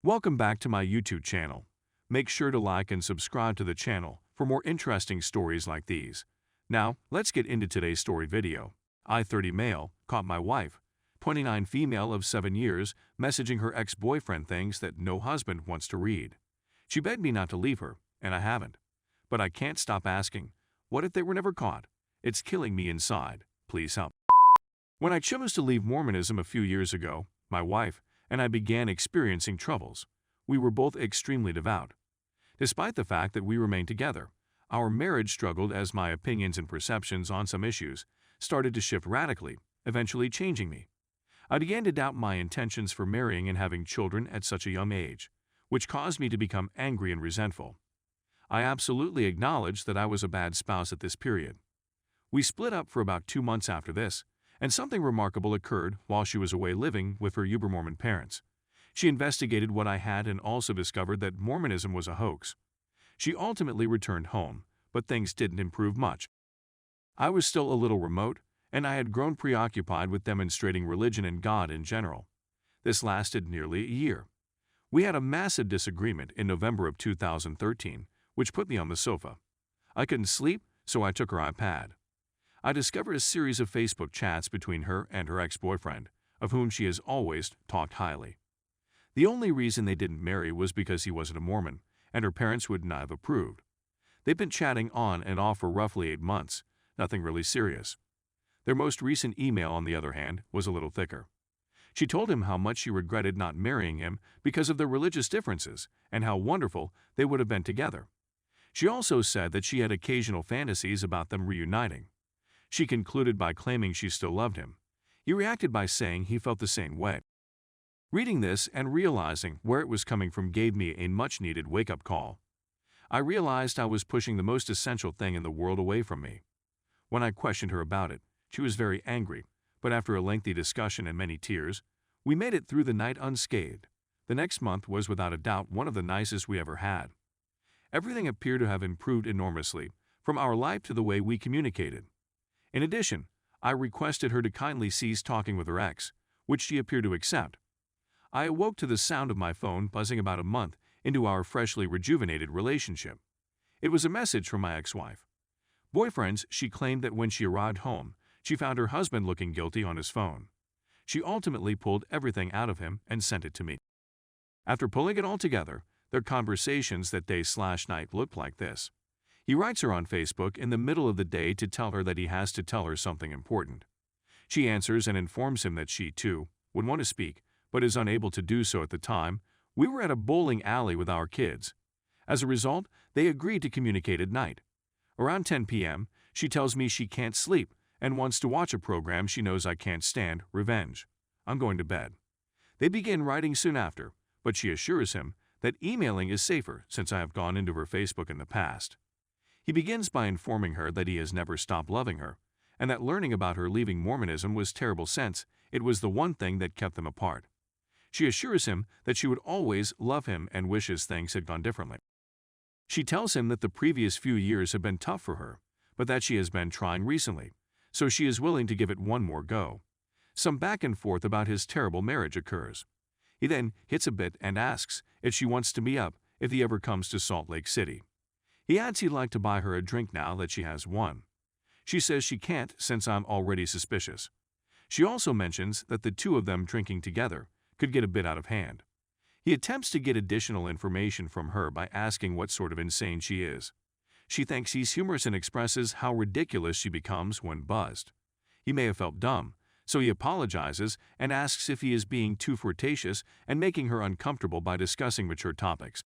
Welcome back to my YouTube channel. Make sure to like and subscribe to the channel for more interesting stories like these. Now, let's get into today's story video. I, 30 male, caught my wife, 29 female of 7 years, messaging her ex-boyfriend things that no husband wants to read. She begged me not to leave her, and I haven't. But I can't stop asking, what if they were never caught? It's killing me inside. Please help. When I chose to leave Mormonism a few years ago, my wife and I began experiencing troubles. We were both extremely devout. Despite the fact that we remained together, our marriage struggled as my opinions and perceptions on some issues started to shift radically, eventually changing me. I began to doubt my intentions for marrying and having children at such a young age, which caused me to become angry and resentful. I absolutely acknowledged that I was a bad spouse at this period. We split up for about 2 months after this, and something remarkable occurred while she was away living with her Uber-Mormon parents. She investigated what I had and also discovered that Mormonism was a hoax. She ultimately returned home, but things didn't improve much. I was still a little remote, and I had grown preoccupied with demonstrating religion and God in general. This lasted nearly a year. We had a massive disagreement in November of 2013, which put me on the sofa. I couldn't sleep, so I took her iPad. I discovered a series of Facebook chats between her and her ex-boyfriend, of whom she has always talked highly. The only reason they didn't marry was because he wasn't a Mormon, and her parents would not have approved. They've been chatting on and off for roughly 8 months, nothing really serious. Their most recent email, on the other hand, was a little thicker. She told him how much she regretted not marrying him because of their religious differences and how wonderful they would have been together. She also said that she had occasional fantasies about them reuniting. She concluded by claiming she still loved him. He reacted by saying he felt the same way. Reading this and realizing where it was coming from gave me a much-needed wake-up call. I realized I was pushing the most essential thing in the world away from me. When I questioned her about it, she was very angry, but after a lengthy discussion and many tears, we made it through the night unscathed. The next month was without a doubt one of the nicest we ever had. Everything appeared to have improved enormously, from our life to the way we communicated. In addition, I requested her to kindly cease talking with her ex, which she appeared to accept. I awoke to the sound of my phone buzzing about a month into our freshly rejuvenated relationship. It was a message from my ex-wife. Boyfriends, she claimed that when she arrived home, she found her husband looking guilty on his phone. She ultimately pulled everything out of him and sent it to me. After pulling it all together, their conversations that day/night looked like this. He writes her on Facebook in the middle of the day to tell her that he has to tell her something important. She answers and informs him that she, too, would want to speak, but is unable to do so at the time. We were at a bowling alley with our kids. As a result, they agreed to communicate at night. Around 10 p.m., she tells me she can't sleep and wants to watch a program she knows I can't stand, Revenge. I'm going to bed. They begin writing soon after, but she assures him that emailing is safer since I have gone into her Facebook in the past. He begins by informing her that he has never stopped loving her, and that learning about her leaving Mormonism was terrible since it was the one thing that kept them apart. She assures him that she would always love him and wishes things had gone differently. She tells him that the previous few years have been tough for her, but that she has been trying recently, so she is willing to give it one more go. Some back and forth about his terrible marriage occurs. He then hits a bit and asks if she wants to meet up if he ever comes to Salt Lake City. He adds he'd like to buy her a drink now that she has one. She says she can't since I'm already suspicious. She also mentions that the two of them drinking together could get a bit out of hand. He attempts to get additional information from her by asking what sort of insane she is. She thinks he's humorous and expresses how ridiculous she becomes when buzzed. He may have felt dumb, so he apologizes and asks if he is being too flirtatious and making her uncomfortable by discussing mature topics.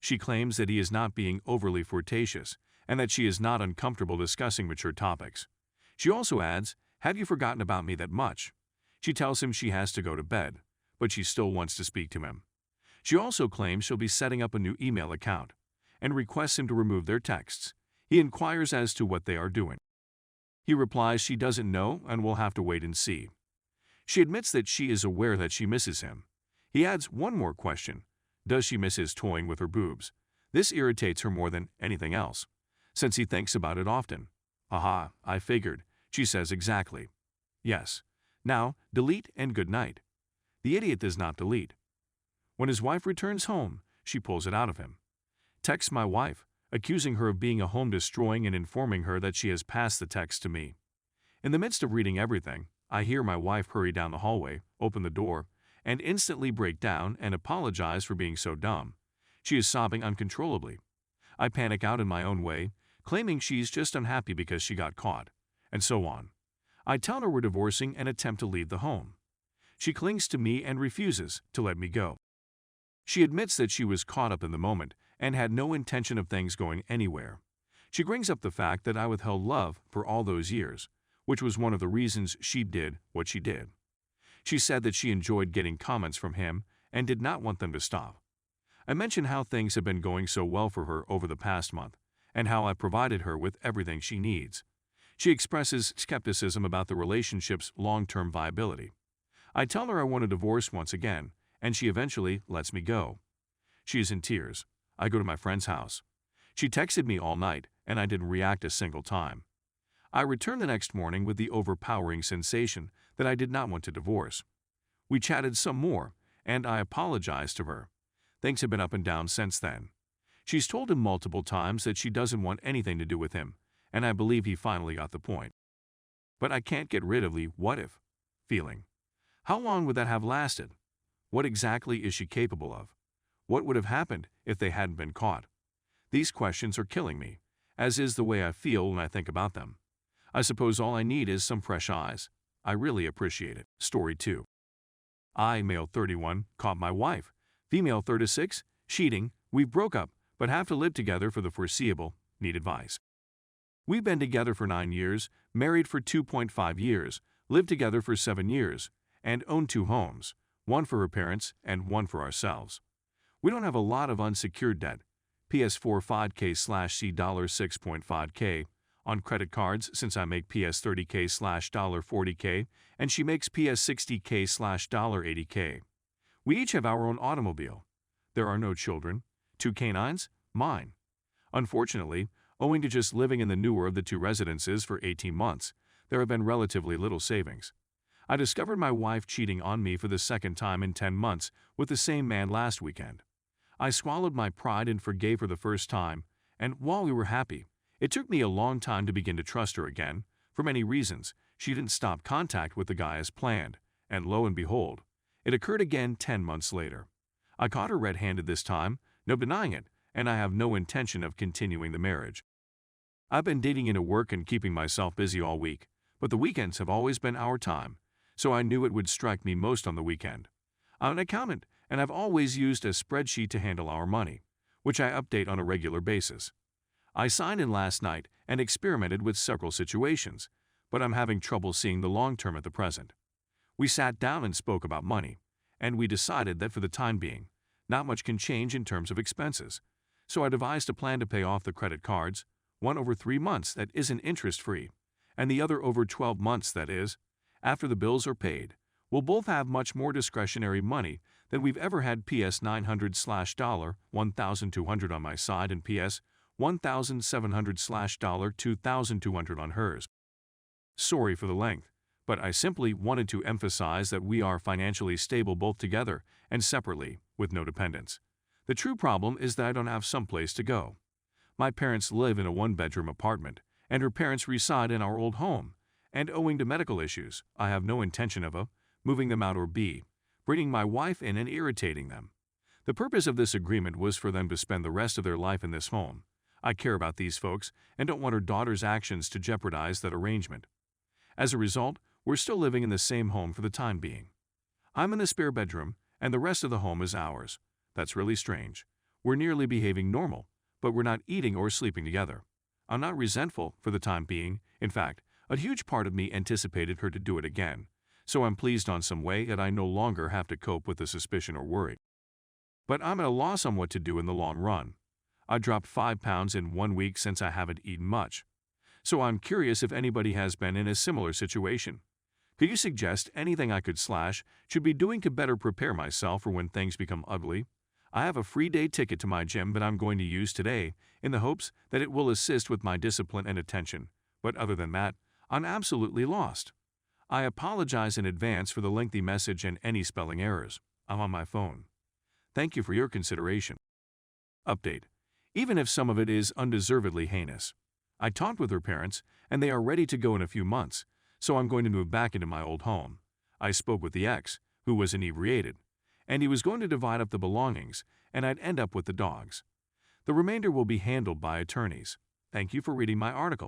She claims that he is not being overly flirtatious and that she is not uncomfortable discussing mature topics. She also adds, "Have you forgotten about me that much?" She tells him she has to go to bed, but she still wants to speak to him. She also claims she'll be setting up a new email account and requests him to remove their texts. He inquires as to what they are doing. He replies she doesn't know and will have to wait and see. She admits that she is aware that she misses him. He adds one more question. Does she miss his toying with her boobs? This irritates her more than anything else, since he thinks about it often. Aha, I figured, she says exactly. Yes. Now, delete and good night. The idiot does not delete. When his wife returns home, she pulls it out of him. Texts my wife, accusing her of being a home destroying and informing her that she has passed the text to me. In the midst of reading everything, I hear my wife hurry down the hallway, open the door, and instantly break down and apologize for being so dumb. She is sobbing uncontrollably. I panic out in my own way, claiming she's just unhappy because she got caught, and so on. I tell her we're divorcing and attempt to leave the home. She clings to me and refuses to let me go. She admits that she was caught up in the moment and had no intention of things going anywhere. She brings up the fact that I withheld love for all those years, which was one of the reasons she did what she did. She said that she enjoyed getting comments from him and did not want them to stop. I mention how things have been going so well for her over the past month, and how I provided her with everything she needs. She expresses skepticism about the relationship's long-term viability. I tell her I want a divorce once again, and she eventually lets me go. She is in tears. I go to my friend's house. She texted me all night, and I didn't react a single time. I return the next morning with the overpowering sensation that I did not want to divorce. We chatted some more, and I apologized to her. Things have been up and down since then. She's told him multiple times that she doesn't want anything to do with him, and I believe he finally got the point. But I can't get rid of the what if feeling. How long would that have lasted? What exactly is she capable of? What would have happened if they hadn't been caught? These questions are killing me, as is the way I feel when I think about them. I suppose all I need is some fresh eyes. I really appreciate it. Story 2. I, male 31, caught my wife. Female 36, cheating. We broke up, but have to live together for the foreseeable. Need advice. We've been together for 9 years, married for 2.5 years, lived together for 7 years, and own 2 homes, one for her parents and one for ourselves. We don't have a lot of unsecured debt, PS4 5K/C $6.5K, on credit cards since I make PS $30K/$40K and she makes PS $60K/$80K. We each have our own automobile. There are no children. 2 canines, mine. Unfortunately, owing to just living in the newer of the 2 residences for 18 months, there have been relatively little savings. I discovered my wife cheating on me for the second time in 10 months with the same man last weekend. I swallowed my pride and forgave her the first time, and while we were happy, it took me a long time to begin to trust her again. For many reasons, she didn't stop contact with the guy as planned, and lo and behold, it occurred again 10 months later. I caught her red-handed this time, no denying it, and I have no intention of continuing the marriage. I've been dating into work and keeping myself busy all week, but the weekends have always been our time, so I knew it would strike me most on the weekend. I'm an accountant, and I've always used a spreadsheet to handle our money, which I update on a regular basis. I signed in last night and experimented with several situations, but I'm having trouble seeing the long term at the present. We sat down and spoke about money, and we decided that for the time being, not much can change in terms of expenses, so I devised a plan to pay off the credit cards, one over 3 months that isn't interest-free, and the other over 12 months that is. After the bills are paid, we'll both have much more discretionary money than we've ever had. PS $900/$1,200 on my side and PS $1,700/$2,200 on hers. Sorry for the length, but I simply wanted to emphasize that we are financially stable both together and separately, with no dependents. The true problem is that I don't have someplace to go. My parents live in a 1-bedroom apartment, and her parents reside in our old home, and owing to medical issues, I have no intention of moving them out or bringing my wife in and irritating them. The purpose of this agreement was for them to spend the rest of their life in this home. I care about these folks and don't want her daughter's actions to jeopardize that arrangement. As a result, we're still living in the same home for the time being. I'm in the spare bedroom, and the rest of the home is ours. That's really strange. We're nearly behaving normal, but we're not eating or sleeping together. I'm not resentful for the time being. In fact, a huge part of me anticipated her to do it again, so I'm pleased on some way that I no longer have to cope with the suspicion or worry. But I'm at a loss on what to do in the long run. I dropped 5 pounds in 1 week since I haven't eaten much. So I'm curious if anybody has been in a similar situation. Could you suggest anything I should be doing to better prepare myself for when things become ugly? I have a free day ticket to my gym that I'm going to use today in the hopes that it will assist with my discipline and attention, but other than that, I'm absolutely lost. I apologize in advance for the lengthy message and any spelling errors. I'm on my phone. Thank you for your consideration. Update. Even if some of it is undeservedly heinous, I talked with her parents and they are ready to go in a few months, so I'm going to move back into my old home. I spoke with the ex, who was inebriated, and he was going to divide up the belongings and I'd end up with the dogs. The remainder will be handled by attorneys. Thank you for reading my article.